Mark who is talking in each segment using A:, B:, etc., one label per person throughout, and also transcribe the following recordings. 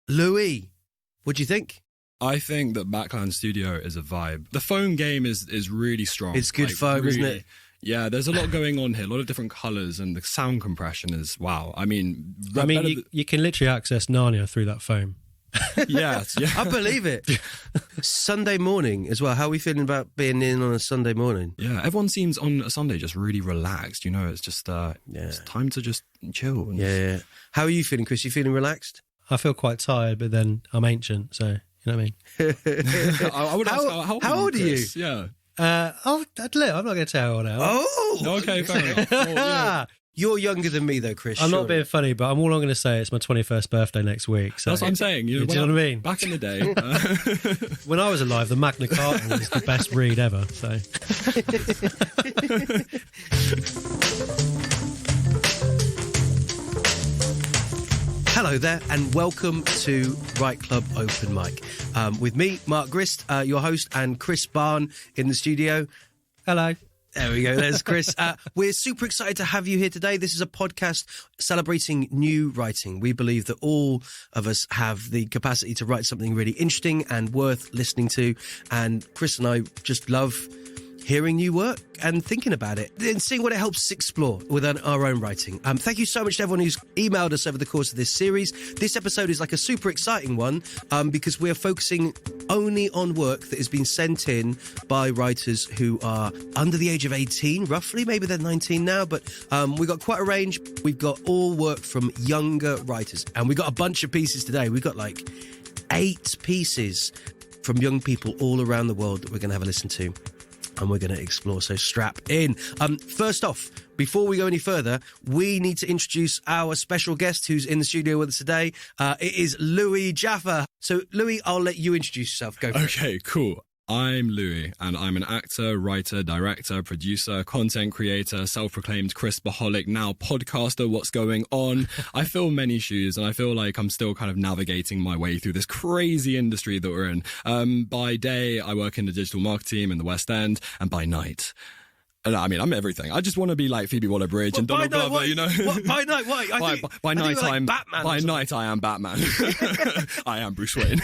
A: Louie, what do you think?
B: I think that Backland Studio is a vibe. The foam game is really strong.
A: It's good foam, really, isn't it?
B: Yeah, there's a lot going on here, a lot of different colours, and the sound compression is, wow. I mean,
C: you can literally access Narnia through that foam.
B: Yeah.
A: I believe it. Sunday morning as well. How are we feeling about being in on a Sunday morning?
B: Yeah, everyone seems on a Sunday just really relaxed. You know, it's just it's time to just chill.
A: Yeah. How are you feeling, Chris? You feeling relaxed?
C: I feel quite tired, but then I'm ancient, so... You know what I mean?
B: I would ask,
A: how old are you?
B: Yeah.
C: I'm not going to tell now.
A: Oh!
B: Okay, fair enough. Well, yeah.
A: You're younger than me, though, Chris.
C: I'm not being funny, but all I'm going to say is my 21st birthday next week. So.
B: That's what I'm saying. You know
C: what I mean?
B: Back in the day.
C: When I was alive, the Magna Carta was the best read ever. So.
A: Hello there, and welcome to Right Club Open Mic. With me, Mark Grist, your host, and Chris Barn in the studio.
C: Hello.
A: There we go, there's Chris. We're super excited to have you here today. This is a podcast celebrating new writing. We believe that all of us have the capacity to write something really interesting and worth listening to. And Chris and I just love hearing new work and thinking about it and seeing what it helps us explore within our own writing. Thank you so much to everyone who's emailed us over the course of this series. This episode is like a super exciting one because we're focusing only on work that has been sent in by writers who are under the age of 18, roughly. Maybe they're 19 now, but we've got quite a range. We've got all work from younger writers, and we've got a bunch of pieces today. We've got like 8 pieces from young people all around the world that we're going to have a listen to. And we're going to explore, so strap in. First off, before we go any further, we need to introduce our special guest who's in the studio with us today. It is Louie Jaffer. So, Louie, I'll let you introduce yourself. Go for it.
B: Okay, cool. I'm Louie, and I'm an actor, writer, director, producer, content creator, self-proclaimed crispaholic, now podcaster. What's going on? I fill many shoes, and I feel like I'm still kind of navigating my way through this crazy industry that we're in. By day, I work in the digital marketing team in the West End, and by night... I mean, I'm everything. I just want to be like Phoebe Waller-Bridge and Donald Glover, you know.
A: By night, what?
B: By night,
A: I'm Batman.
B: By night, I am Batman. I am Bruce Wayne.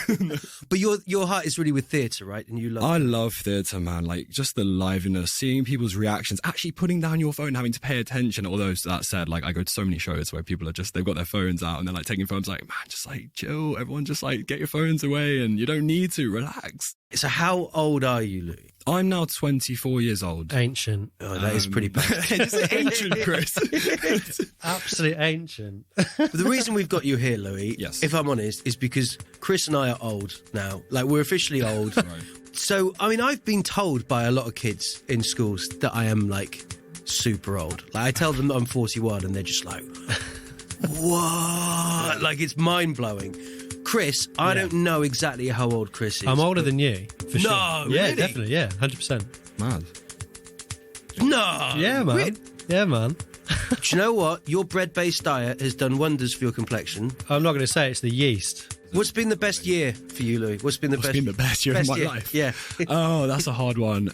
A: But your heart is really with theatre, right? And you love.
B: I love theatre, man. Like just the liveliness, seeing people's reactions, actually putting down your phone, having to pay attention. Although that said, like I go to so many shows where people are they've got their phones out and they're like taking phones. Like, man, just like chill. Everyone, just like get your phones away, and you don't need to relax.
A: So, how old are you, Louie?
B: I'm now 24 years old.
C: Ancient.
A: Oh, that is pretty bad.
B: It's ancient, Chris.
C: Absolutely ancient.
A: But the reason we've got you here, Louie,
B: yes,
A: if I'm honest, is because Chris and I are old now. Like, we're officially old.
B: Right.
A: So, I mean, I've been told by a lot of kids in schools that I am, like, super old. Like, I tell them that I'm 41 and they're just like, what? Like, it's mind-blowing. Chris, I don't know exactly how old Chris is.
C: I'm older than you, for sure.
A: No,
C: yeah,
A: really?
C: Definitely, yeah, 100%.
B: Mad.
A: No!
C: Yeah, man.
A: Really?
C: Yeah, man.
A: Do you know what? Your bread-based diet has done wonders for your complexion.
C: I'm not going to say it's the yeast.
A: What's been the best year for you, Louie? What's been the best
B: year of my life?
A: Yeah.
B: Oh, that's a hard one.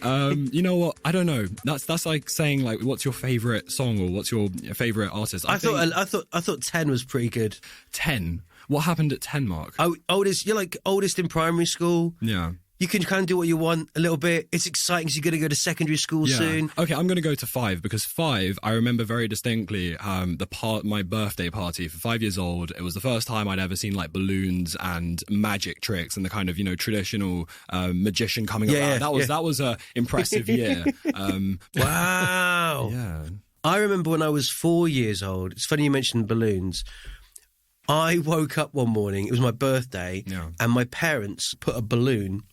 B: You know what? I don't know. That's like saying like, what's your favourite song or what's your favourite artist?
A: I thought 10 was pretty good.
B: 10. What happened at 10, Mark?
A: Oh, oldest. You're like oldest in primary school.
B: Yeah.
A: You can kind of do what you want a little bit. It's exciting because you're going to go to secondary school soon.
B: Okay, I'm going to go to 5 because 5, I remember very distinctly my birthday party for 5 years old. It was the first time I'd ever seen like balloons and magic tricks and the kind of, you know, traditional magician coming around. That was a impressive year.
A: Wow.
B: Yeah.
A: I remember when I was 4 years old. It's funny you mentioned balloons. I woke up one morning, it was my birthday, and my parents put a balloon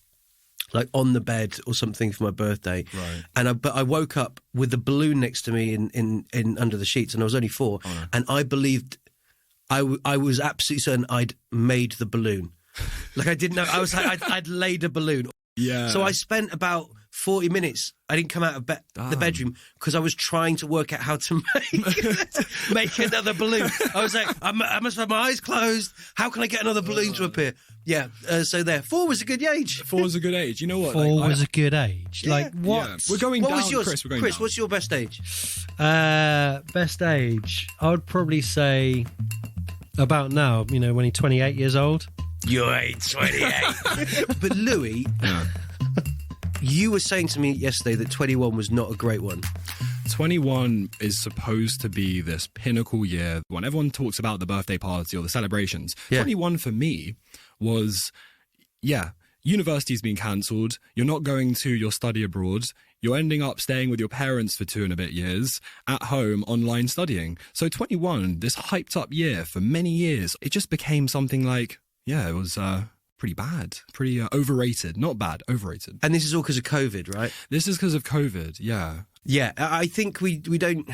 A: like on the bed or something for my birthday.
B: Right.
A: And I woke up with the balloon next to me in under the sheets, and I was only 4.
B: Oh, no.
A: And I believed I was absolutely certain I'd made the balloon. Like I didn't know. I was like I'd laid a balloon.
B: Yeah.
A: So I spent about 40 minutes. I didn't come out of the bedroom because I was trying to work out how to make another balloon. I was like, I must have my eyes closed. How can I get another balloon to appear? Yeah, so there. 4 was a good age.
B: 4 was a good age. You know what?
C: 4 was a good age.
A: Yeah.
C: Like, what?
B: Yeah. We're going
A: what
B: down,
A: was yours?
B: Chris. We're going
A: Chris,
B: down.
A: what's your best age?
C: Best age? I would probably say about now, you know, when you're 28 years old.
A: You ain't 28. But Louie, you were saying to me yesterday that 21 was not a great one.
B: 21 is supposed to be this pinnacle year when everyone talks about the birthday party or the celebrations. Yeah. 21 for me was, university's been cancelled. You're not going to your study abroad. You're ending up staying with your parents for 2 and a bit years at home, online studying. So 21, this hyped up year for many years, it just became something like, it was pretty bad, pretty overrated. Not bad, overrated.
A: And this is all because of COVID, right?
B: This is because of COVID, yeah.
A: Yeah, I think we don't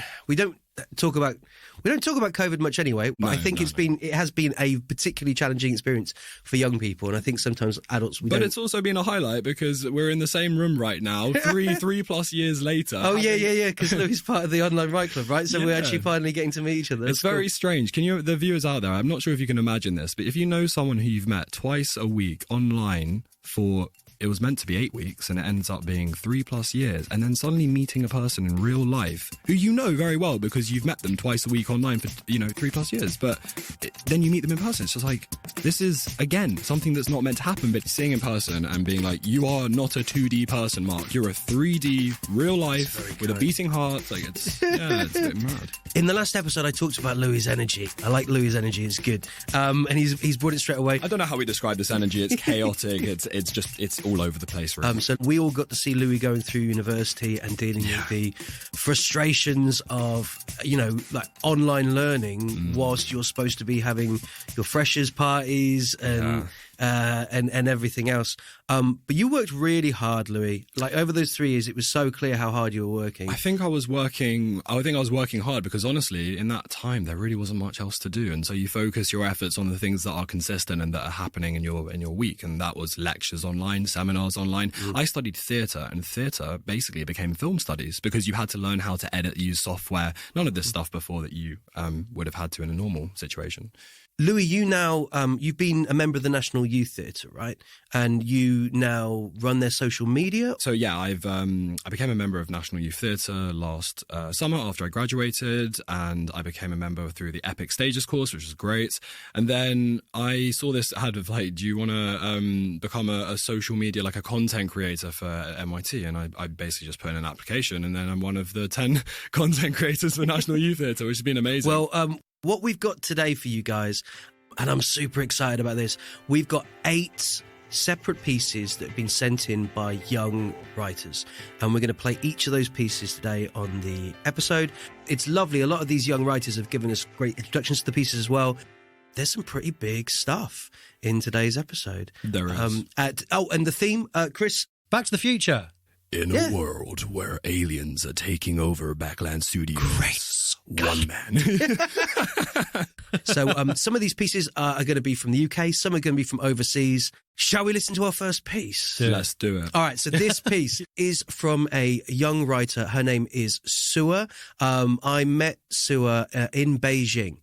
A: talk about COVID much anyway. But I think it has been a particularly challenging experience for young people, and I think sometimes adults. But
B: it's also been a highlight because we're in the same room right now, three plus years later.
A: Oh yeah, because Louie's part of the online write club, right? So we're actually finally getting to meet each other.
B: It's very strange. The viewers out there, I'm not sure if you can imagine this, but if you know someone who you've met twice a week online for. It was meant to be 8 weeks and it ends up being 3+ years, and then suddenly meeting a person in real life who you know very well because you've met them twice a week online for 3+ years, but then you meet them in person. It's just like, this is again something that's not meant to happen, but seeing in person and being like, you are not a 2D person, Mark, you're a 3D real life with a beating heart. Like it's a bit mad.
A: In the last episode I talked about Louie's energy. I like Louie's energy, it's good, and he's brought it straight away.
B: I don't know how we describe this energy. It's chaotic. it's all over the place, really.
A: So we all got to see Louie going through university and dealing with the frustrations of, like online learning whilst you're supposed to be having your freshers parties and everything else. But you worked really hard, Louie. Like over those 3 years, it was so clear how hard you were working.
B: I think I was working hard because honestly, in that time, there really wasn't much else to do. And so you focus your efforts on the things that are consistent and that are happening in your week. And that was lectures online, seminars online. I studied theatre, and theatre basically became film studies because you had to learn how to edit, use software, none of this stuff before that you would have had to in a normal situation.
A: Louie, you now, you've been a member of the National Youth Theatre, right? And you now run their social media.
B: So yeah, I became a member of National Youth Theatre last summer after I graduated, and I became a member through the Epic Stages course, which was great. And then I saw this ad of like, do you want to become a social media, like a content creator for MIT? And I basically just put in an application, and then I'm one of the 10 content creators for National Youth Theatre, which has been amazing.
A: Well, what we've got today for you guys, and I'm super excited about this, we've got 8 separate pieces that have been sent in by young writers, and we're going to play each of those pieces today on the episode. It's lovely. A lot of these young writers have given us great introductions to the pieces as well. There's some pretty big stuff in today's episode.
B: There is.
A: And the theme, Chris?
C: Back to the Future.
B: In a world where aliens are taking over Backland Studios.
A: Great.
B: One man.
A: So some of these pieces are going to be from the UK. Some are going to be from overseas. Shall we listen to our first piece?
B: Let's do it.
A: All right. So this piece is from a young writer. Her name is Sua. I met Sua in Beijing,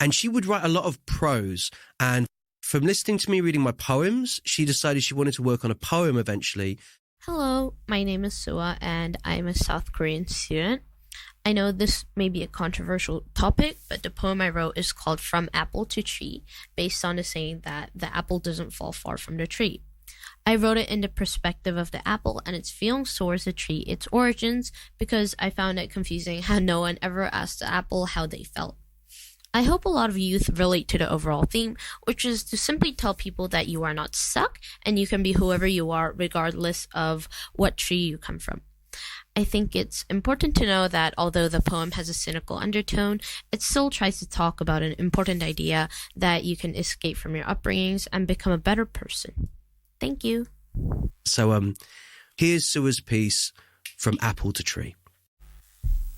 A: and she would write a lot of prose. And from listening to me reading my poems, she decided she wanted to work on a poem eventually.
D: Hello, my name is Sua, and I'm a South Korean student. I know this may be a controversial topic, but the poem I wrote is called From Apple to Tree, based on the saying that the apple doesn't fall far from the tree. I wrote it in the perspective of the apple and its feelings towards the tree, its origins, because I found it confusing how no one ever asked the apple how they felt. I hope a lot of youth relate to the overall theme, which is to simply tell people that you are not stuck and you can be whoever you are regardless of what tree you come from. I think it's important to know that although the poem has a cynical undertone, it still tries to talk about an important idea that you can escape from your upbringings and become a better person. Thank you.
A: So here's Sua's piece, From Apple to Tree.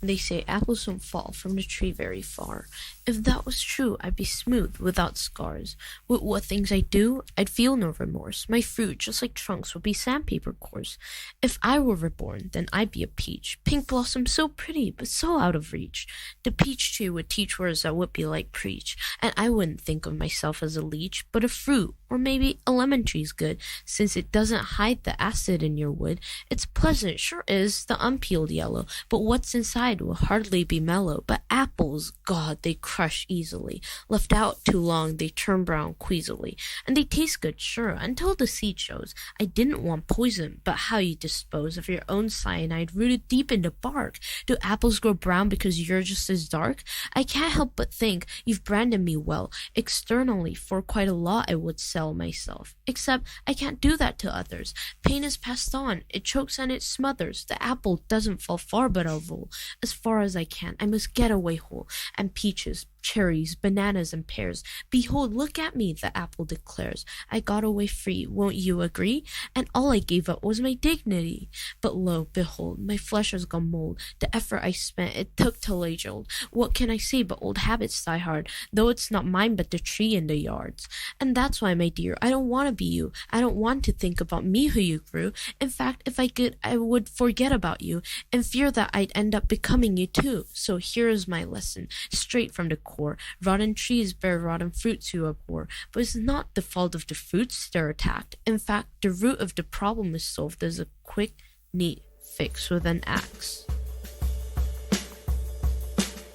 D: They say apples don't fall from the tree very far. If that was true, I'd be smooth, without scars. With what things I do, I'd feel no remorse. My fruit, just like trunks, would be sandpaper coarse. If I were reborn, then I'd be a peach. Pink blossom, so pretty, but so out of reach. The peach tree would teach words that would be like preach. And I wouldn't think of myself as a leech, but a fruit. Or maybe a lemon tree's good, since it doesn't hide the acid in your wood. It's pleasant, sure is, the unpeeled yellow, but what's inside will hardly be mellow. But apples, God, they crush crush easily. Left out too long, they turn brown queasily. And they taste good, sure, until the seed shows. I didn't want poison, but how you dispose of your own cyanide rooted deep in the bark? Do apples grow brown because you're just as dark? I can't help but think you've branded me well. Externally, for quite a lot I would sell myself. Except I can't do that to others. Pain is passed on. It chokes and it smothers. The apple doesn't fall far, but I'll roll as far as I can. I must get away whole. And peaches, cherries, bananas, and pears. Behold, look at me, the apple declares. I got away free, won't you agree? And all I gave up was my dignity. But lo, behold, my flesh has gone mold. The effort I spent, it took till age old. What can I say but old habits die hard, though it's not mine but the tree in the yards. And that's why, my dear, I don't want to be you. I don't want to think about me who you grew. In fact, if I could, I would forget about you, and fear that I'd end up becoming you too. So here is my lesson, straight from the core. Rotten trees bear rotten fruits you abhor, but it's not the fault of the fruits they're attacked. In fact, the root of the problem is solved as a quick, neat fix with an axe.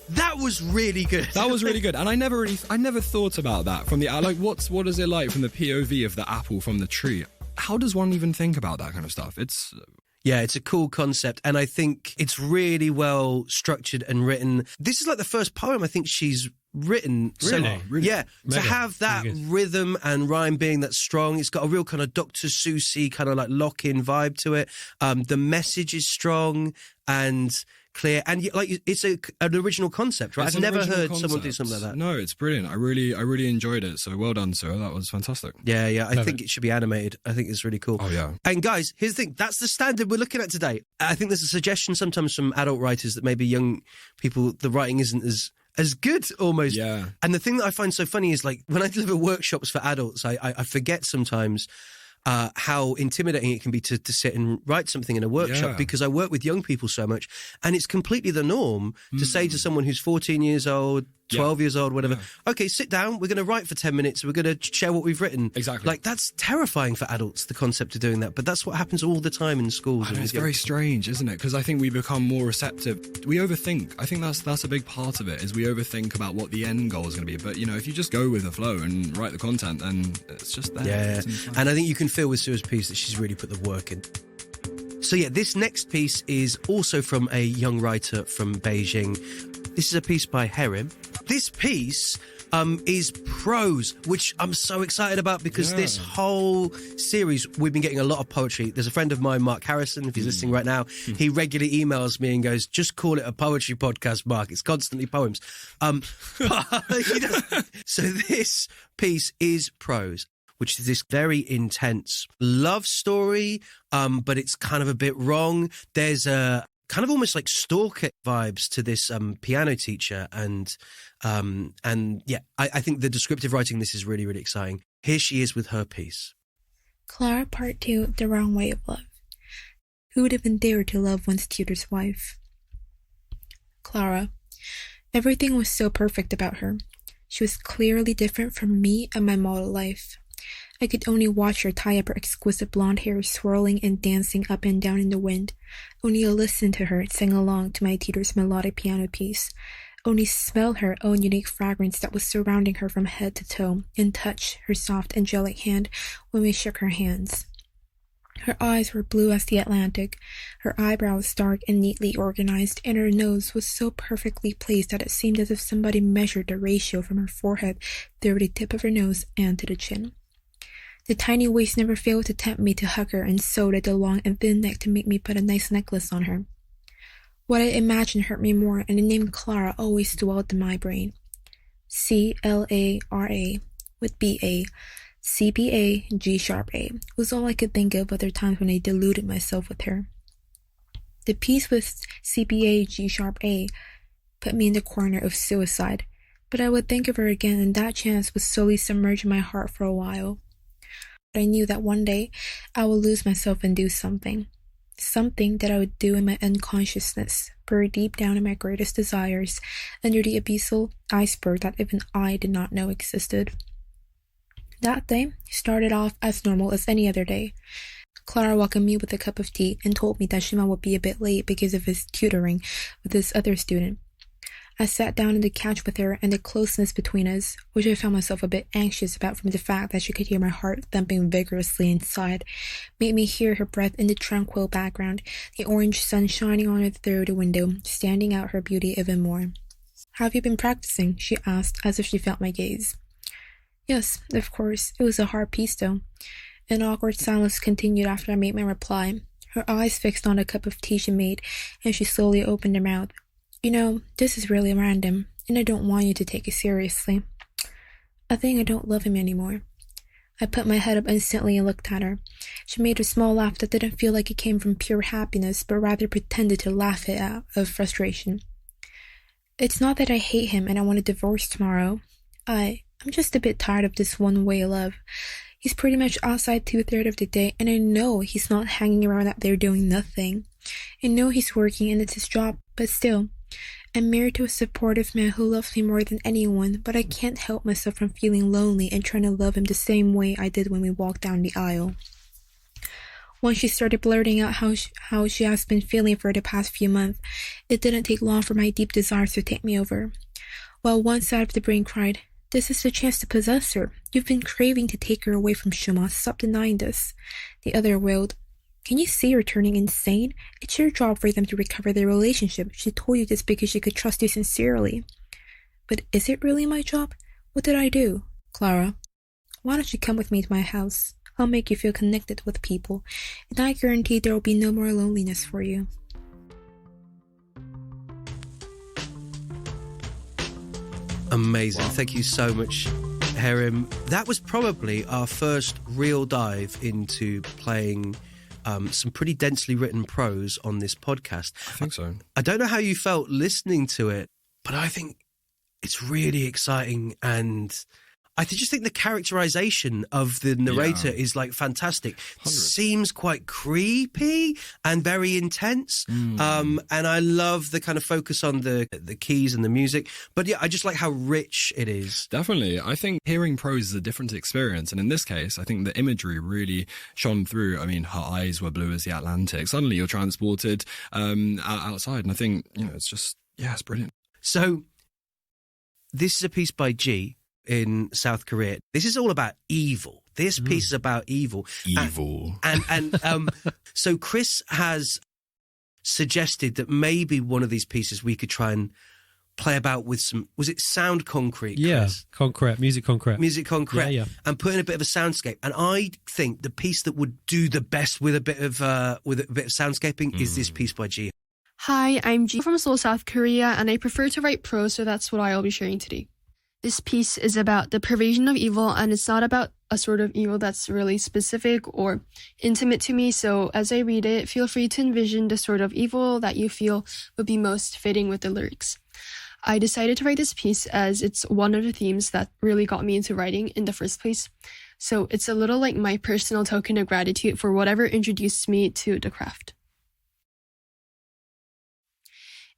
A: That was really good.
B: That was really good, and I never thought about that from the like. What is it like from the POV of the apple from the tree? How does one even think about that kind of stuff?
A: Yeah, it's a cool concept, and I think it's really well structured and written. This is like the first poem I think she's written.
C: Really?
A: Really? Yeah,
C: Mega.
A: to have that rhythm and rhyme being that strong, it's got a real kind of Dr. Seuss-y kind of like lock-in vibe to it. The message is strong and clear, and like it's an original concept, right? I've never heard someone do something like that.
B: No, it's brilliant. I really enjoyed it. So well done, sir. That was fantastic.
A: Yeah. I think it should be animated. I think it's really cool.
B: Oh yeah.
A: And guys, here's the thing. That's the standard we're looking at today. I think there's a suggestion sometimes from adult writers that maybe young people, the writing isn't as good almost.
B: Yeah.
A: And the thing that I find so funny is like when I deliver workshops for adults, I forget sometimes how intimidating it can be to sit and write something in a workshop, because I work with young people so much, and it's completely the norm to say to someone who's 14 years old, 12 years old, whatever, okay, sit down, we're going to write for 10 minutes, we're going to share what we've written.
B: Exactly.
A: Like, that's terrifying for adults, the concept of doing that, but that's what happens all the time in schools.
B: I know, it's very strange, isn't it? Because I think we become more receptive. We overthink. I think that's a big part of it, is we overthink about what the end goal is going to be. But, you know, if you just go with the flow and write the content, then it's just there.
A: Yeah, and I think you can feel with Sua's piece that she's really put the work in. So yeah, this next piece is also from a young writer from Beijing. This is a piece by Herim. This piece is Prose, which I'm so excited about because this whole series, we've been getting a lot of poetry. There's a friend of mine, Mark Harrison, if he's listening right now, he regularly emails me and goes, just call it a poetry podcast, Mark. It's constantly poems. So this piece is Prose, which is this very intense love story, but it's kind of a bit wrong. There's a kind of almost like stalker vibes to this piano teacher, and yeah, I think the descriptive writing in this is really, really exciting. Here she is with her piece.
E: Clara Part 2, The Wrong Way of Love. Who would even dare to love one's tutor's wife? Clara. Everything was so perfect about her. She was clearly different from me and my model life. I could only watch her tie up her exquisite blonde hair swirling and dancing up and down in the wind, only listen to her sing along to my tutor's melodic piano piece, only smell her own unique fragrance that was surrounding her from head to toe, and touch her soft angelic hand when we shook her hands. Her eyes were blue as the Atlantic, her eyebrows dark and neatly organized, and her nose was so perfectly placed that it seemed as if somebody measured the ratio from her forehead through the tip of her nose and to the chin. The tiny waist never failed to tempt me to hug her, and so did the long and thin neck to make me put a nice necklace on her. What I imagined hurt me more, and the name Clara always dwelled in my brain. C-L-A-R-A with B-A, C-B-A, G-sharp-A was all I could think of other times when I deluded myself with her. The piece with C-B-A, G-sharp-A put me in the corner of suicide, but I would think of her again, and that chance would slowly submerge my heart for a while. I knew that one day I would lose myself and do something that I would do in my unconsciousness, buried deep down in my greatest desires, under the abyssal iceberg that even I did not know existed. That day started off as normal as any other day. Clara welcomed me with a cup of tea and told me that Shima would be a bit late because of his tutoring with this other student. I sat down on the couch with her, and the closeness between us, which I found myself a bit anxious about from the fact that she could hear my heart thumping vigorously inside, made me hear her breath in the tranquil background, the orange sun shining on her through the window, standing out her beauty even more. "Have you been practicing?" she asked, as if she felt my gaze. "Yes, of course. It was a hard piece, though." An awkward silence continued after I made my reply. Her eyes fixed on a cup of tea she made, and she slowly opened her mouth. "You know, this is really random, and I don't want you to take it seriously. I think I don't love him anymore." I put my head up instantly and looked at her. She made a small laugh that didn't feel like it came from pure happiness, but rather pretended to laugh it out of frustration. "It's not that I hate him and I want a divorce tomorrow. I'm just a bit tired of this one-way love. He's pretty much outside 2/3 of the day, and I know he's not hanging around out there doing nothing. I know he's working and it's his job, but still, I'm married to a supportive man who loves me more than anyone, but I can't help myself from feeling lonely and trying to love him the same way I did when we walked down the aisle." Once she started blurting out how she has been feeling for the past few months, it didn't take long for my deep desires to take me over. While one side of the brain cried, "This is the chance to possess her. You've been craving to take her away from Shuma. Stop denying this." The other wailed, "Can you see her turning insane? It's your job for them to recover their relationship. She told you this because she could trust you sincerely." "But is it really my job? What did I do?" "Clara, why don't you come with me to my house? I'll make you feel connected with people, and I guarantee there will be no more loneliness for you."
A: Amazing. Thank you so much, Herim. That was probably our first real dive into playing some pretty densely written prose on this podcast.
B: I think so.
A: I don't know how you felt listening to it, but I think it's really exciting, and I just think the characterization of the narrator is like fantastic.
B: 100.
A: Seems quite creepy and very intense. And I love the kind of focus on the keys and the music. But yeah, I just like how rich it is.
B: Definitely. I think hearing prose is a different experience. And in this case, I think the imagery really shone through. I mean, her eyes were blue as the Atlantic. Suddenly you're transported outside. And I think, it's just, it's brilliant.
A: So this is a piece by G in South Korea. This is all about evil. This piece is about evil.
B: Evil.
A: And so Chris has suggested that maybe one of these pieces we could try and play about with some, was it sound concrete, Chris?
C: Yeah, concrete, music concrete.
A: Music concrete.
C: Yeah.
A: And put in a bit of a soundscape. And I think the piece that would do the best with a bit of soundscaping is this piece by G.
F: Hi, I'm G from Seoul, South Korea, and I prefer to write prose, so that's what I'll be sharing today. This piece is about the pervasion of evil, and it's not about a sort of evil that's really specific or intimate to me. So as I read it, feel free to envision the sort of evil that you feel would be most fitting with the lyrics. I decided to write this piece as it's one of the themes that really got me into writing in the first place. So it's a little like my personal token of gratitude for whatever introduced me to the craft.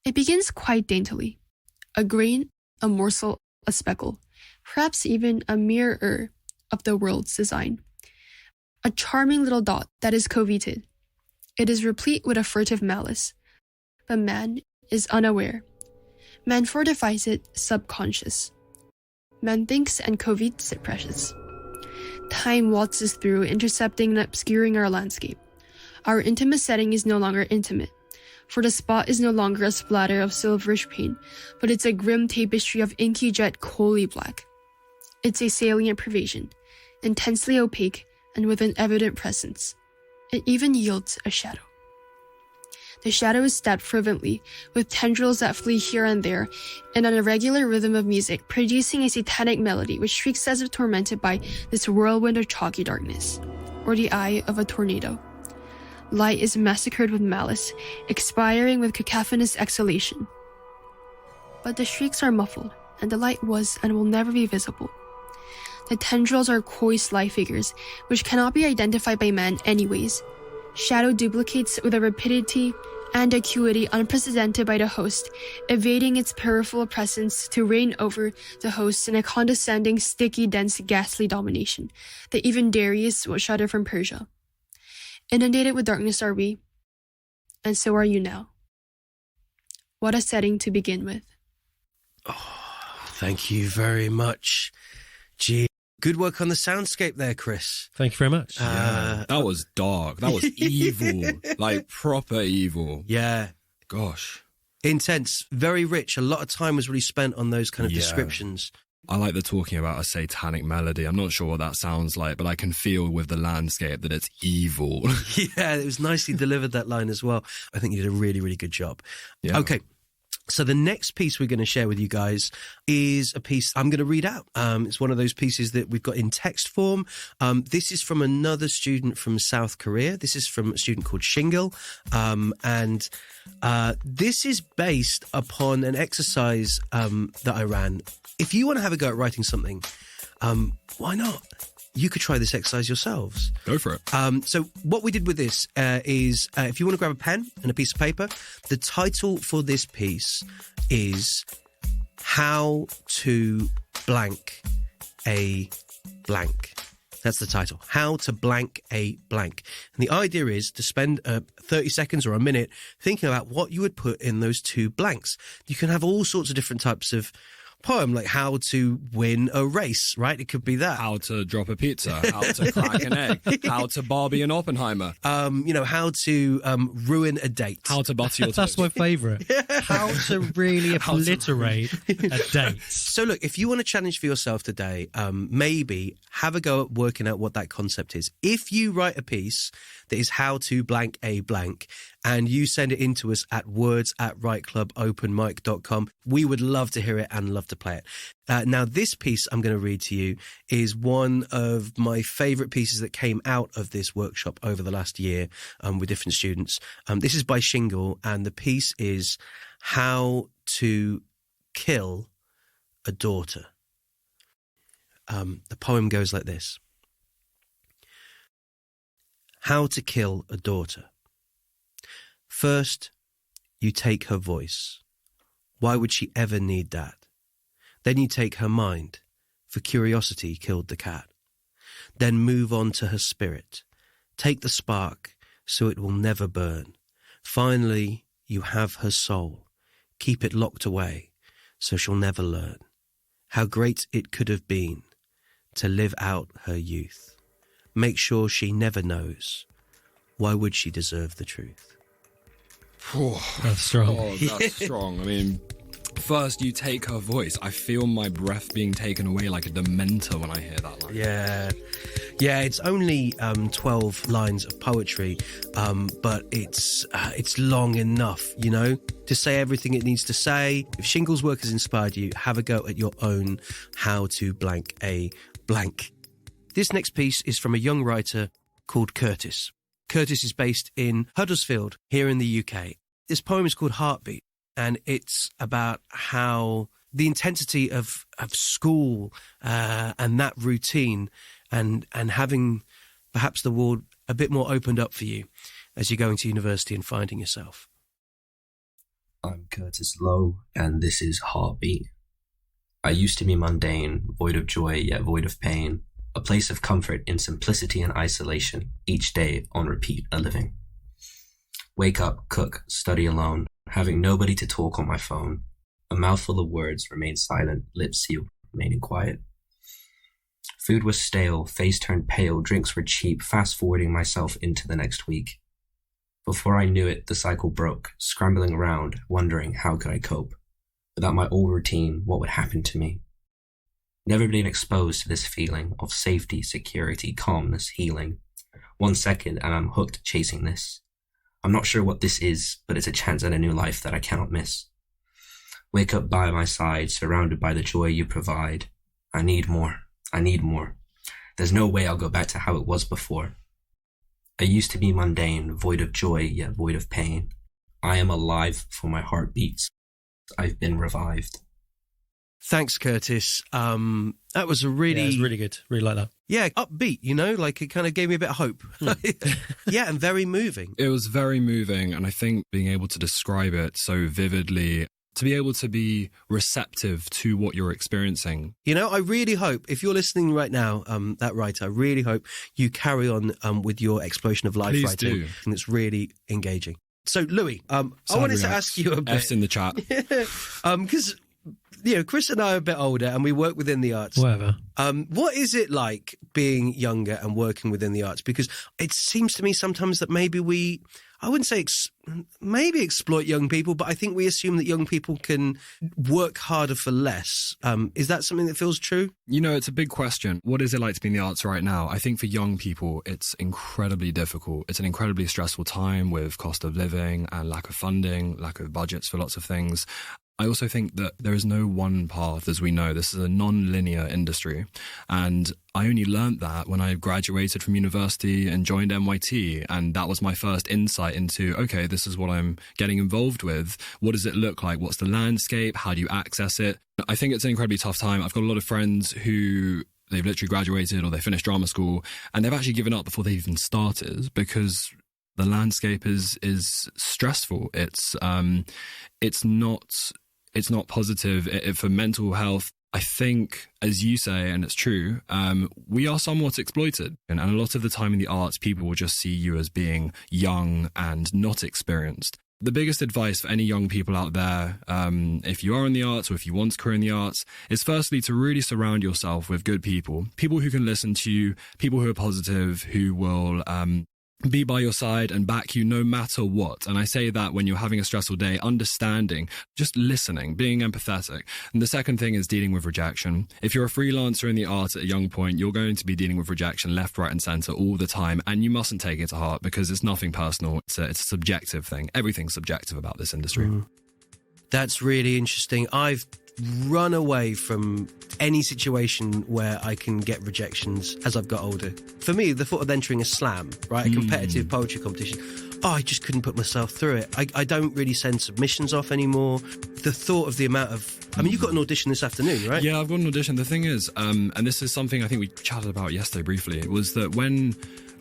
F: It begins quite daintily. A grain, a morsel, a speckle, perhaps even a mirror of the world's design. A charming little dot that is coveted. It is replete with a furtive malice. But man is unaware. Man fortifies it subconscious. Man thinks and covetes it precious. Time waltzes through, intercepting and obscuring our landscape. Our intimate setting is no longer intimate. For the spot is no longer a splatter of silverish paint, but it's a grim tapestry of inky jet coaly black. It's a salient pervasion, intensely opaque and with an evident presence. It even yields a shadow. The shadow is stabbed fervently, with tendrils that flee here and there, in an irregular rhythm of music, producing a satanic melody which shrieks as if tormented by this whirlwind of chalky darkness, or the eye of a tornado. Light is massacred with malice, expiring with cacophonous exhalation. But the shrieks are muffled, and the light was and will never be visible. The tendrils are coy sly figures, which cannot be identified by man anyways. Shadow duplicates with a rapidity and acuity unprecedented by the host, evading its peripheral presence to reign over the host in a condescending, sticky, dense, ghastly domination that even Darius will shudder from Persia. Inundated with darkness are we, and so are you now. What a setting to begin with.
A: Thank you very much. Gee, good work on the soundscape there, Chris.
C: Thank you very much.
B: That was dark. That was evil. Like proper evil.
A: Yeah.
B: Gosh.
A: Intense, very rich. A lot of time was really spent on those kind of descriptions.
B: I like the talking about a satanic melody. I'm not sure what that sounds like, but I can feel with the landscape that it's evil.
A: Yeah, it was nicely delivered, that line as well. I think you did a really, really good job.
B: Yeah.
A: Okay. So the next piece we're going to share with you guys is a piece I'm going to read out. It's one of those pieces that we've got in text form. This is from another student from South Korea. This is from a student called Shingle. And this is based upon an exercise that I ran. If you want to have a go at writing something, why not? You could try this exercise yourselves.
B: Go for it.
A: So what we did with this is, if you want to grab a pen and a piece of paper, the title for this piece is How to Blank a Blank. That's the title. How to Blank a Blank. And the idea is to spend 30 seconds or a minute thinking about what you would put in those two blanks. You can have all sorts of different types of poem, like how to win a race, right? It could be that.
B: How to drop a pizza, how to crack an egg, how to Barbie and Oppenheimer.
A: How to ruin a date.
B: How to butter your toast.
C: That's my favourite. How to really obliterate a date.
A: So look, if you want to challenge for yourself today, maybe have a go at working out what that concept is. If you write a piece that is how to blank a blank and you send it in to us at words@writeclubopenmic.com, we would love to hear it and love to play it. Now, this piece I'm going to read to you is one of my favourite pieces that came out of this workshop over the last year with different students. This is by Shingle, and the piece is How to Kill a Daughter. The poem goes like this. How to kill a daughter. First, you take her voice. Why would she ever need that? Then you take her mind, for curiosity killed the cat. Then move on to her spirit. Take the spark, so it will never burn. Finally, you have her soul. Keep it locked away, so she'll never learn how great it could have been to live out her youth. Make sure she never knows. Why would she deserve the truth?
C: That's strong.
B: Oh, that's strong. I mean, first you take her voice. I feel my breath being taken away like a dementor when I hear that line.
A: Yeah, it's only 12 lines of poetry, but it's long enough, you know, to say everything it needs to say. If Shingle's work has inspired you, have a go at your own How to Blank a Blank. This next piece is from a young writer called Curtis. Curtis is based in Huddersfield, here in the UK. This poem is called Heartbeat, and it's about how the intensity of school and that routine and having perhaps the world a bit more opened up for you as you're going to university and finding yourself.
G: I'm Curtis Lowe, and this is Heartbeat. I used to be mundane, void of joy, yet void of pain. A place of comfort in simplicity and isolation, each day on repeat a living. Wake up, cook, study alone, having nobody to talk on my phone. A mouthful of words remain silent, lips sealed, remaining quiet. Food was stale, face turned pale, drinks were cheap, fast-forwarding myself into the next week. Before I knew it, the cycle broke, scrambling around, wondering how could I cope. Without my old routine, what would happen to me? Never been exposed to this feeling of safety, security, calmness, healing. 1 second and I'm hooked chasing this. I'm not sure what this is, but it's a chance at a new life that I cannot miss. Wake up by my side, surrounded by the joy you provide. I need more. I need more. There's no way I'll go back to how it was before. I used to be mundane, void of joy, yet void of pain. I am alive for my heart beats. I've been revived.
A: Thanks, Curtis. That was a really...
C: Yeah, it was really good. Really like that.
A: Yeah, upbeat, you know, like it kind of gave me a bit of hope. Yeah, and very moving.
B: It was very moving, and I think being able to describe it so vividly, to be able to be receptive to what you're experiencing.
A: You know, I really hope, if you're listening right now, that writer, I really hope you carry on with your exploration of life
B: Please
A: writing.
B: do.
A: And it's really engaging. So, Louie, I wanted to ask you a bit.
B: F's in the chat.
A: Because Chris and I are a bit older and we work within the arts.
C: Whatever.
A: What is it like being younger and working within the arts? Because it seems to me sometimes that maybe I wouldn't say maybe exploit young people, but I think we assume that young people can work harder for less. Is that something that feels true?
B: It's a big question. What is it like to be in the arts right now? I think for young people, it's incredibly difficult. It's an incredibly stressful time with cost of living and lack of funding, lack of budgets for lots of things. I also think that there is no one path, as we know. This is a non-linear industry. And I only learned that when I graduated from university and joined NYT. And that was my first insight into, okay, this is what I'm getting involved with. What does it look like? What's the landscape? How do you access it? I think it's an incredibly tough time. I've got a lot of friends who they've literally graduated or they finished drama school and they've actually given up before they even started because the landscape is stressful. It's not positive for mental health. I think, as you say, and it's true, we are somewhat exploited. And a lot of the time in the arts, people will just see you as being young and not experienced. The biggest advice for any young people out there, if you are in the arts or if you want to career in the arts, is firstly to really surround yourself with good people who can listen to you, people who are positive, who will be by your side and back you no matter what. And I say that when you're having a stressful day, understanding, just listening, being empathetic. And the second thing is dealing with rejection. If you're a freelancer in the arts at a young point, you're going to be dealing with rejection left, right and centre all the time. And you mustn't take it to heart because it's nothing personal. It's a subjective thing. Everything's subjective about this industry.
A: That's really interesting. I've run away from any situation where I can get rejections as I've got older. For me, the thought of entering a slam, right, a competitive poetry competition, I just couldn't put myself through it. I don't really send submissions off anymore. The thought of the amount of... you've got an audition this afternoon, right?
B: Yeah, I've got an audition. The thing is, and this is something I think we chatted about yesterday briefly, was that when...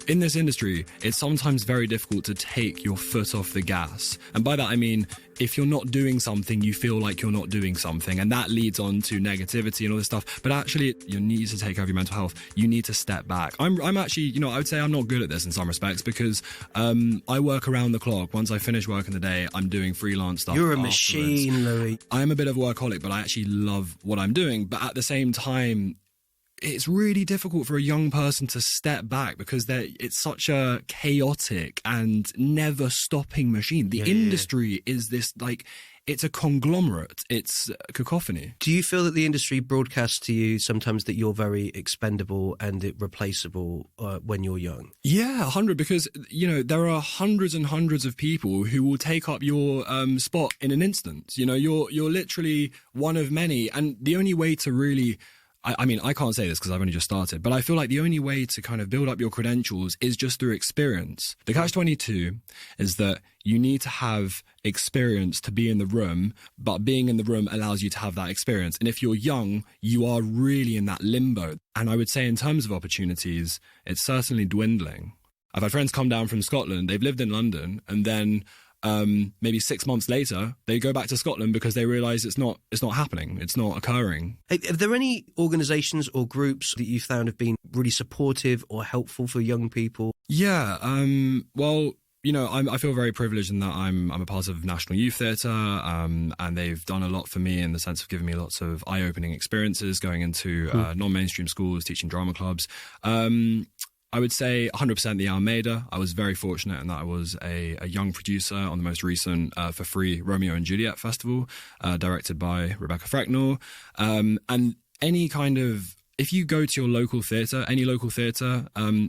B: in this industry, it's sometimes very difficult to take your foot off the gas. And by that, I mean, if you're not doing something, you feel like you're not doing something. And that leads on to negativity and all this stuff. But actually, you need to take care of your mental health. You need to step back. I'm actually, I would say I'm not good at this in some respects because I work around the clock. Once I finish work in the day, I'm doing freelance stuff.
A: You're a
B: afterwards.
A: machine, Louie.
B: I'm a bit of a workaholic, but I actually love what I'm doing. But at the same time, it's really difficult for a young person to step back because it's such a chaotic and never stopping machine. The industry is this, it's a conglomerate. It's a cacophony.
A: Do you feel that the industry broadcasts to you sometimes that you're very expendable and replaceable when you're young?
B: Yeah, 100, because, there are hundreds and hundreds of people who will take up your spot in an instant. You're literally one of many. And the only way to really... I mean, I can't say this because I've only just started, but I feel like the only way to kind of build up your credentials is just through experience. The catch-22 is that you need to have experience to be in the room, but being in the room allows you to have that experience. And if you're young, you are really in that limbo. And I would say in terms of opportunities, it's certainly dwindling. I've had friends come down from Scotland, they've lived in London, and then... maybe 6 months later, they go back to Scotland because they realise it's not happening, it's not occurring.
A: Are there any organisations or groups that you found have been really supportive or helpful for young people?
B: Yeah, I feel very privileged in that I'm a part of National Youth Theatre, and they've done a lot for me in the sense of giving me lots of eye-opening experiences going into non-mainstream schools, teaching drama clubs. I would say 100% the Almeida. I was very fortunate in that I was a young producer on the most recent for free Romeo and Juliet festival, directed by Rebecca Frecknell. And any kind of, if you go to your local theatre, any local theatre,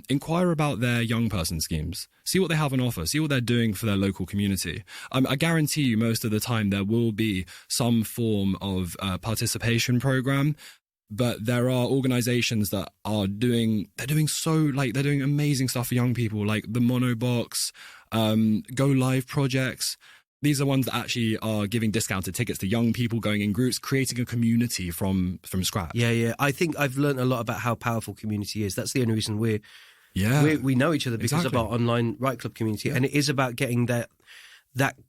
B: inquire about their young person schemes. See what they have on offer. See what they're doing for their local community. I guarantee you most of the time there will be some form of participation programme. But there are organisations that are doing amazing stuff for young people, like the Monobox, Go Live projects. These are ones that actually are giving discounted tickets to young people, going in groups, creating a community from scratch.
A: Yeah. I think I've learned a lot about how powerful community is. That's the only reason we know each other, because of our online Write Club community. And it is about getting that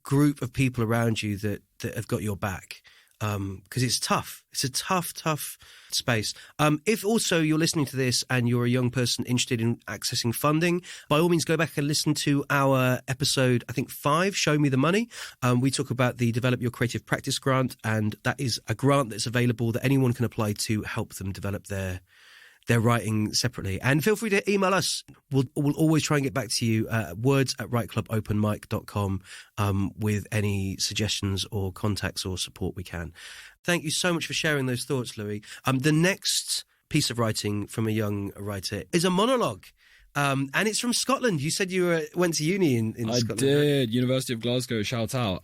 A: group of people around you that have got your back. because it's tough. It's a tough space. If also you're listening to this and you're a young person interested in accessing funding, by all means go back and listen to our episode, I think 5, Show Me the Money. We talk about the Develop Your Creative Practice grant, and that is a grant that's available that anyone can apply to help them develop their writing separately. And feel free to email us. We'll always try and get back to you, words@writeclubopenmic.com, with any suggestions or contacts or support we can. Thank you so much for sharing those thoughts, Louie. The next piece of writing from a young writer is a monologue. And it's from Scotland. You said you went to uni in Scotland.
B: I did. Right? University of Glasgow, shout out.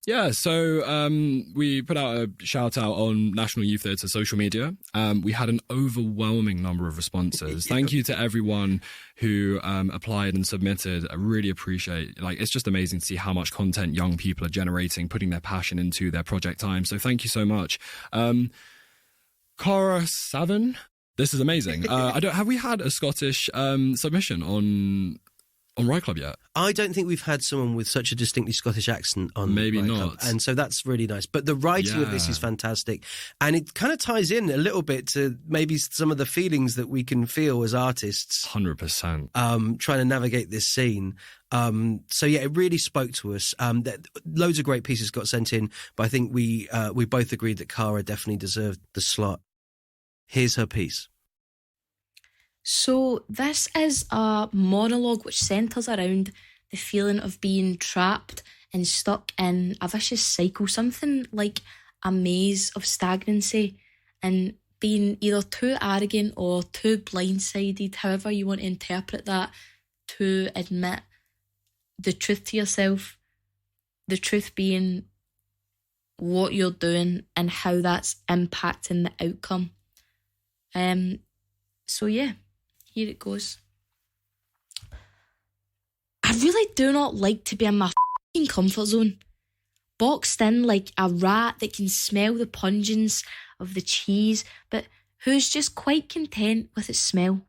B: Yeah, so we put out a shout out on National Youth Theatre social media. We had an overwhelming number of responses. Thank you to everyone who applied and submitted. I really appreciate it. It's just amazing to see how much content young people are generating, putting their passion into their project time. So thank you so much. Clara 7, this is amazing. Have we had a Scottish submission on Write Club yet?
A: I don't think we've had someone with such a distinctly Scottish accent on
B: Maybe
A: Write
B: not.
A: Club. And so that's really nice. But the writing of this is fantastic. And it kind of ties in a little bit to maybe some of the feelings that we can feel as artists.
B: 100%.
A: Trying to navigate this scene. So yeah, it really spoke to us. Loads of great pieces got sent in, but I think we both agreed that Clara definitely deserved the slot. Here's her piece.
H: So this is a monologue which centres around the feeling of being trapped and stuck in a vicious cycle, something like a maze of stagnancy, and being either too arrogant or too blindsided, however you want to interpret that, to admit the truth to yourself, the truth being what you're doing and how that's impacting the outcome. So yeah. Here it goes. I really do not like to be in my f***ing comfort zone. Boxed in like a rat that can smell the pungence of the cheese, but who's just quite content with its smell.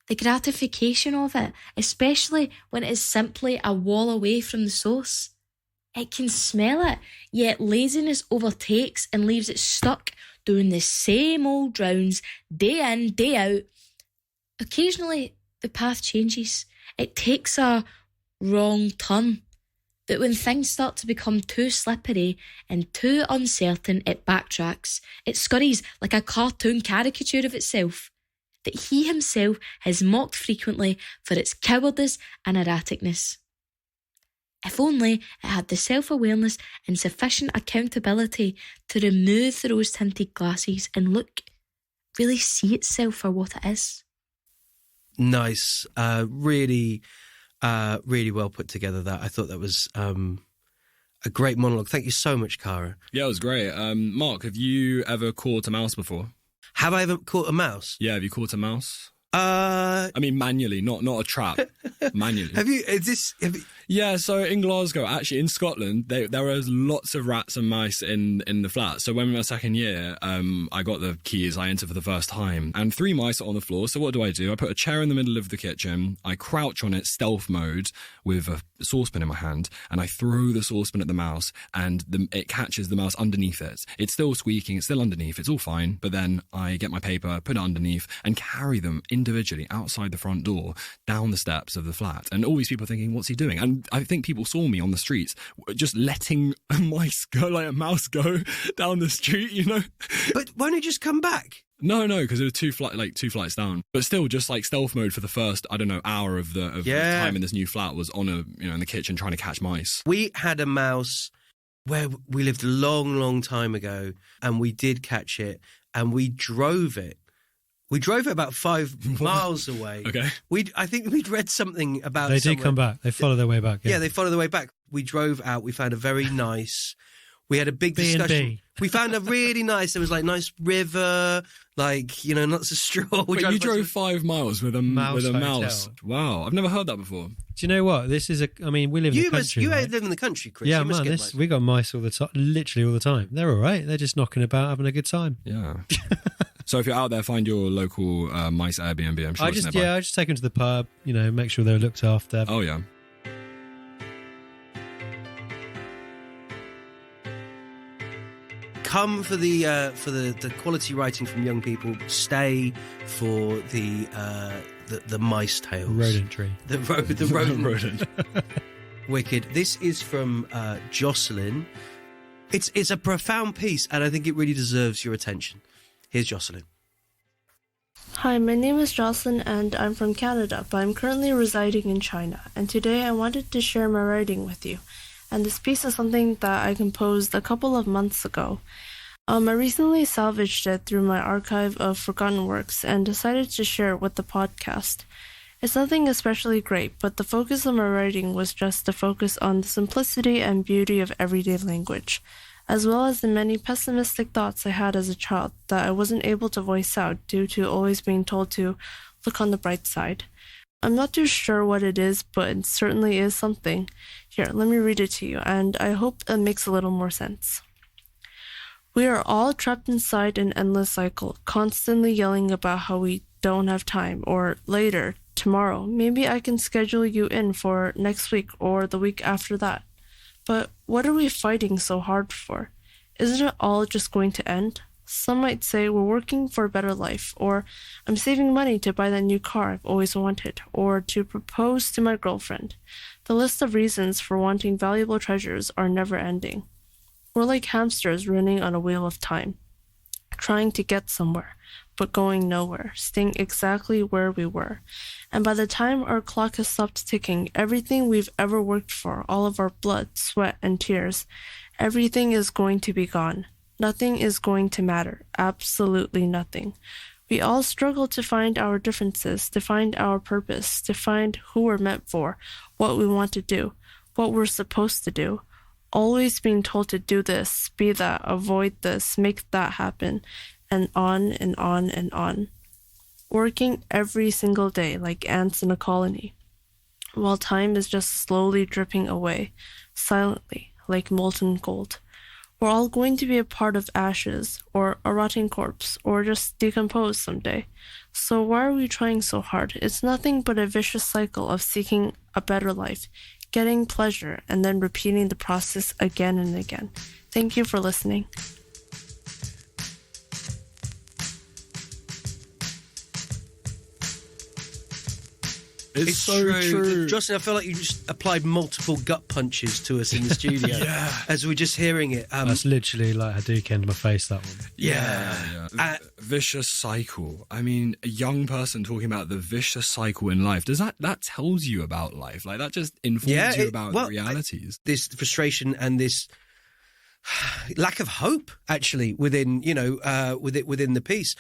H: The gratification of it, especially when it is simply a wall away from the source. It can smell it, yet laziness overtakes and leaves it stuck doing the same old rounds, day in, day out. Occasionally, the path changes. It takes a wrong turn. But when things start to become too slippery and too uncertain, it backtracks. It scurries like a cartoon caricature of itself that he himself has mocked frequently for its cowardice and erraticness. If only it had the self-awareness and sufficient accountability to remove the rose-tinted glasses and look, really see itself for what it is.
A: Nice. Really well put together that. I thought that was a great monologue. Thank you so much, Clara.
B: Yeah, it was great. Mark, have you ever caught a mouse before?
A: Have I ever caught a mouse?
B: Yeah, have you caught a mouse? I mean, manually, not a trap. Manually.
A: Have you?
B: Yeah, so in Glasgow, actually in Scotland, there was lots of rats and mice in the flat. So when we were second year, I got the keys, I entered for the first time, and 3 mice are on the floor. So what do? I put a chair in the middle of the kitchen, I crouch on it, stealth mode, with a saucepan in my hand, and I throw the saucepan at the mouse, and it catches the mouse underneath it. It's still squeaking, it's still underneath, it's all fine, but then I get my paper, put it underneath, and carry them individually outside the front door, down the steps of the flat. And all these people are thinking, what's he doing? And I think people saw me on the streets just letting a mouse go down the street, you know.
A: But won't it just come back?
B: No, because it was 2 flights down. But still, just like stealth mode for the first, hour of the time in this new flat was on in the kitchen trying to catch mice.
A: We had a mouse where we lived a long, long time ago, and we did catch it, and we drove it. We drove it about 5 miles away.
B: Okay.
A: I think we'd read something about
C: They do come back. They follow their way back.
A: Yeah, they follow their way back. We drove out. We found a very nice... We had a big discussion. We found a really nice... There was nice river, lots of straw.
B: Wait, you drove 5 miles with a mouse?
C: Hotel.
B: Wow, I've never heard that before.
C: Do you know what? This is we live in the country.
A: You
C: right?
A: live in the country, Chris.
C: Yeah, man, we got mice all the time, literally all the time. They're all right. They're just knocking about, having a good time.
B: Yeah. So if you're out there, find your local mice Airbnb. I'm sure it's nearby.
C: I just take them to the pub, make sure they're looked after.
B: Oh, yeah.
A: come for the quality writing from young people. Stay for the mice tales.
C: Rodentry.
A: The rodent. Wicked. This is from Jocelyn. It's a profound piece, and I think it really deserves your attention. Here's Jocelyn.
I: Hi, my name is Jocelyn and I'm from Canada, but I'm currently residing in China, and today I wanted to share my writing with you. And this piece is something that I composed a couple of months ago. I recently salvaged it through my archive of forgotten works and decided to share it with the podcast. It's nothing especially great, but the focus of my writing was just to focus on the simplicity and beauty of everyday language, as well as the many pessimistic thoughts I had as a child that I wasn't able to voice out due to always being told to look on the bright side. I'm not too sure what it is, but it certainly is something. Here, let me read it to you, and I hope it makes a little more sense. We are all trapped inside an endless cycle, constantly yelling about how we don't have time, or later, tomorrow, maybe I can schedule you in for next week or the week after that. But what are we fighting so hard for? Isn't it all just going to end? Some might say we're working for a better life, or I'm saving money to buy that new car I've always wanted, or to propose to my girlfriend. The list of reasons for wanting valuable treasures are never ending. We're like hamsters running on a wheel of time, trying to get somewhere, but going nowhere, staying exactly where we were. And by the time our clock has stopped ticking, everything we've ever worked for, all of our blood, sweat, and tears, everything is going to be gone. Nothing is going to matter. Absolutely nothing. We all struggle to find our differences, to find our purpose, to find who we're meant for, what we want to do, what we're supposed to do. Always being told to do this, be that, avoid this, make that happen, and on and on and on. Working every single day like ants in a colony, while time is just slowly dripping away, silently, like molten gold. We're all going to be a part of ashes, or a rotting corpse, or just decompose someday. So why are we trying so hard? It's nothing but a vicious cycle of seeking a better life, getting pleasure, and then repeating the process again and again. Thank you for listening.
B: It's so true.
A: Jocelyn, I feel like you just applied multiple gut punches to us in the studio as we're just hearing it.
C: That's literally like Hadouken in my face, that one.
B: Yeah. Vicious cycle. I mean, a young person talking about the vicious cycle in life, that tells you about life? Like, that just informs you about realities.
A: This frustration and this lack of hope, actually, within the piece.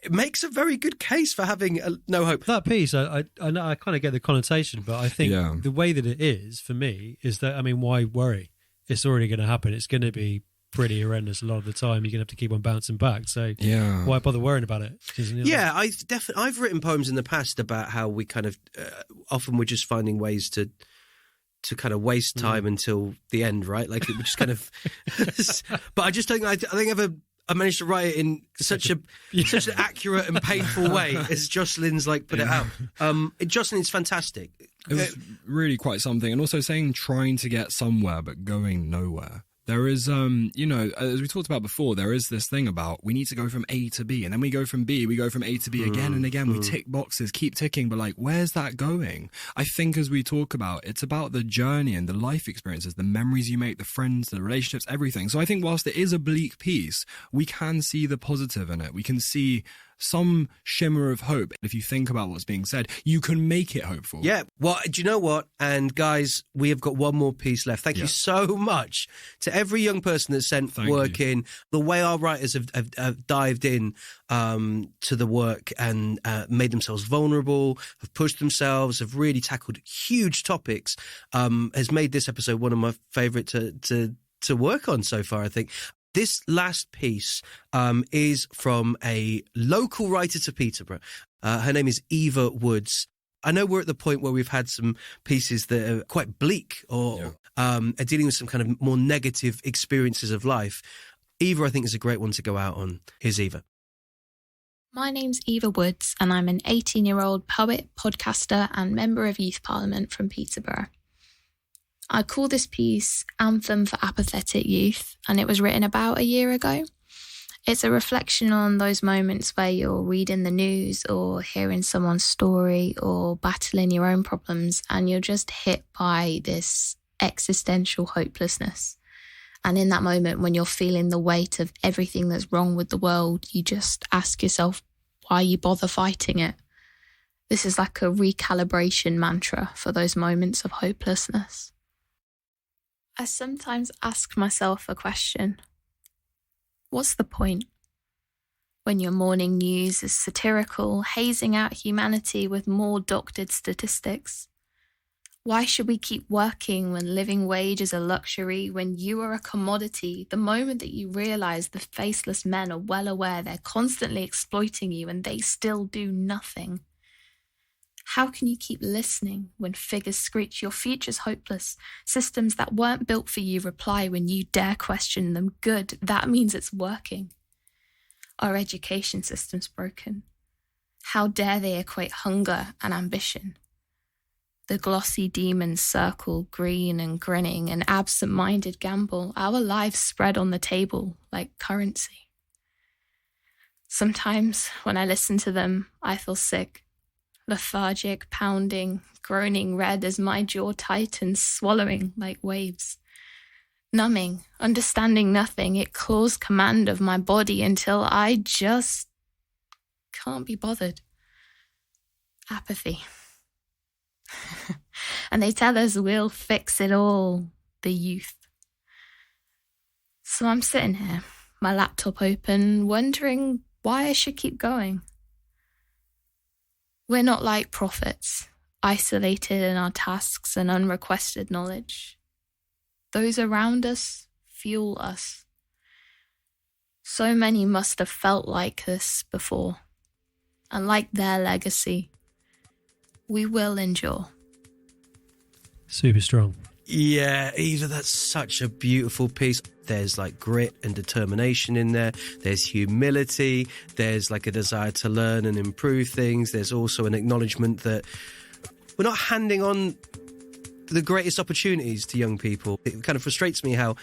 A: It makes a very good case for having no hope.
C: That piece, I know, I kind of get the connotation, but I think the way that it is, for me, is that, I mean, why worry? It's already going to happen. It's going to be pretty horrendous a lot of the time. You're going to have to keep on bouncing back. So why bother worrying about it?
A: I've written poems in the past about how we kind of often we're just finding ways to kind of waste time until the end, right? Like, it would just kind of but I just don't I think I managed to write it in such an accurate and painful way as Jocelyn's put it out. Jocelyn is fantastic.
B: It was really quite something. And also saying trying to get somewhere but going nowhere. There is, as we talked about before, there is this thing about we need to go from A to B, and then we go from B, we go from A to B again and again. We tick boxes, keep ticking, but where's that going? I think as we talk about, it's about the journey and the life experiences, the memories you make, the friends, the relationships, everything. So I think whilst it is a bleak piece, we can see the positive in it. We can see some shimmer of hope. If you think about what's being said, you can make it hopeful. Yeah.
A: Well, do you know what? And guys, we have got one more piece left. Thank you so much to every young person that sent work in. The way our writers have dived in to the work and made themselves vulnerable, have pushed themselves, have really tackled huge topics, has made this episode one of my favourite to work on so far, I think. This last piece is from a local writer to Peterborough. Her name is Eva Woods. I know we're at the point where we've had some pieces that are quite bleak or are dealing with some kind of more negative experiences of life. Eva, I think, is a great one to go out on. Here's Eva.
J: My name's Eva Woods, and I'm an 18-year-old poet, podcaster, and member of Youth Parliament from Peterborough. I call this piece Anthem for Apathetic Youth, and it was written about a year ago. It's a reflection on those moments where you're reading the news or hearing someone's story or battling your own problems, and you're just hit by this existential hopelessness. And in that moment, when you're feeling the weight of everything that's wrong with the world, you just ask yourself why you bother fighting it. This is like a recalibration mantra for those moments of hopelessness. I sometimes ask myself a question. What's the point? When your morning news is satirical, hazing out humanity with more doctored statistics? Why should we keep working when living wage is a luxury, when you are a commodity, the moment that you realise the faceless men are well aware they're constantly exploiting you and they still do nothing? How can you keep listening when figures screech your future's hopeless? Systems that weren't built for you reply when you dare question them. Good, that means it's working. Our education system's broken. How dare they equate hunger and ambition? The glossy demons circle, green and grinning, an absent-minded gamble. Our lives spread on the table like currency. Sometimes when I listen to them, I feel sick. Lethargic, pounding, groaning red as my jaw tightens, swallowing like waves. Numbing, understanding nothing, it claws command of my body until I just can't be bothered. Apathy. And they tell us we'll fix it all, the youth. So I'm sitting here, my laptop open, wondering why I should keep going. We're not like prophets, isolated in our tasks and unrequested knowledge. Those around us fuel us. So many must have felt like this before, and like their legacy, we will endure.
C: Super strong.
A: Yeah, Eva, that's such a beautiful piece. There's like grit and determination in there. There's humility. There's like a desire to learn and improve things. There's also an acknowledgement that we're not handing on the greatest opportunities to young people. It kind of frustrates me how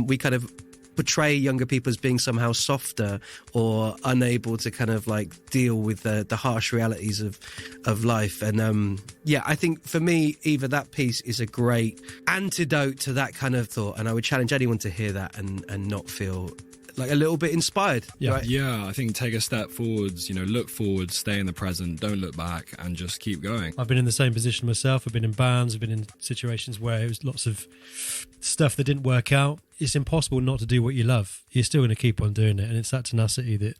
A: we kind of portray younger people as being somehow softer or unable to kind of like deal with the harsh realities of life. And I think for me, Eva, that piece is a great antidote to that kind of thought. And I would challenge anyone to hear that and not feel like a little bit inspired.
B: Yeah,
A: right?
B: Yeah. I think take a step forwards, look forward, stay in the present, don't look back, and just keep going.
C: I've been in the same position myself. I've been in bands, I've been in situations where it was lots of stuff that didn't work out. It's impossible not to do what you love. You're still going to keep on doing it, and it's that tenacity that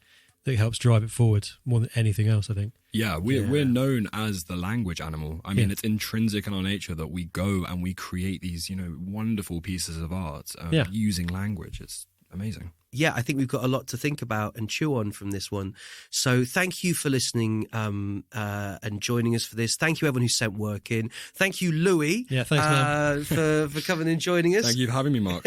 C: helps drive it forward more than anything else, I think.
B: Yeah, we're known as the language animal. I mean, it's intrinsic in our nature that we go and we create these, wonderful pieces of art using language. It's amazing.
A: Yeah, I think we've got a lot to think about and chew on from this one. So thank you for listening and joining us for this. Thank you, everyone who sent work in. Thank you, Louie,
C: thanks, man.
A: for coming and joining us.
B: Thank you for having me, Mark.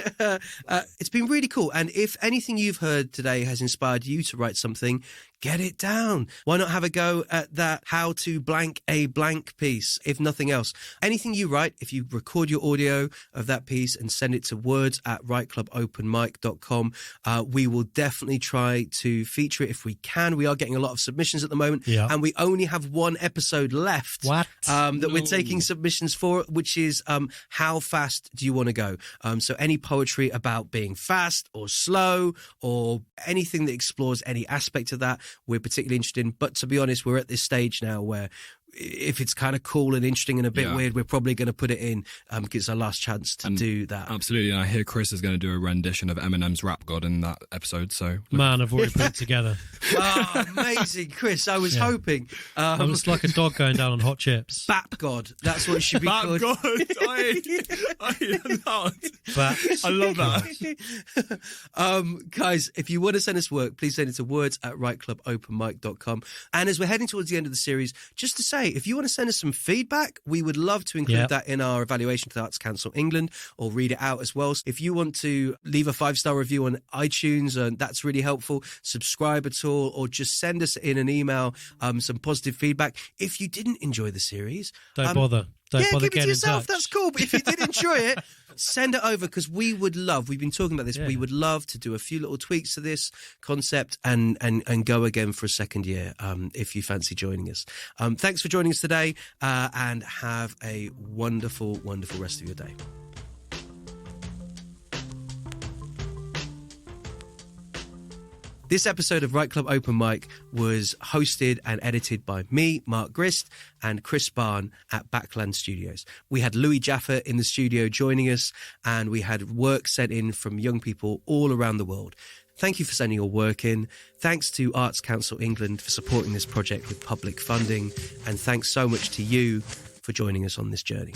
A: It's been really cool. And if anything you've heard today has inspired you to write something, get it down. Why not have a go at that how to blank a blank piece, if nothing else? Anything you write, if you record your audio of that piece and send it to words@writeclubopenmic.com, we will definitely try to feature it if we can. We are getting a lot of submissions at the moment, and we only have one episode left that we're taking submissions for, which is how fast do you want to go? So any poetry about being fast or slow or anything that explores any aspect of that, we're particularly interested in. But to be honest, we're at this stage now where if it's kind of cool and interesting and a bit weird, we're probably going to put it in because it's our last chance to do that.
B: Absolutely. And I hear Chris is going to do a rendition of Eminem's Rap God in that episode. So
C: Man, I've already put it together.
A: Oh, amazing, Chris. I was hoping.
C: I'm just like a dog going down on hot chips.
A: Bap God. That's what it should be called.
B: Bap God. I love that.
A: Guys, if you want to send us work, please send it to words@writeclubopenmic.com. And as we're heading towards the end of the series, just to say, if you want to send us some feedback, we would love to include that in our evaluation to the Arts Council England or read it out as well. If you want to leave a 5-star review on iTunes, that's really helpful. Subscribe at all, or just send us in an email some positive feedback. If you didn't enjoy the series,
C: don't bother. Don't bother
A: keep it to
C: getting in
A: yourself.
C: touch.
A: That's cool. But if you did enjoy it, send it over, because we would love, we've been talking about this, we would love to do a few little tweaks to this concept and go again for a second year if you fancy joining us. Thanks for joining us today and have a wonderful, wonderful rest of your day. This episode of Right Club Open Mic was hosted and edited by me, Mark Grist, and Chris Barn at Backland Studios. We had Louie Jaffer in the studio joining us, and we had work sent in from young people all around the world. Thank you for sending your work in. Thanks to Arts Council England for supporting this project with public funding. And thanks so much to you for joining us on this journey.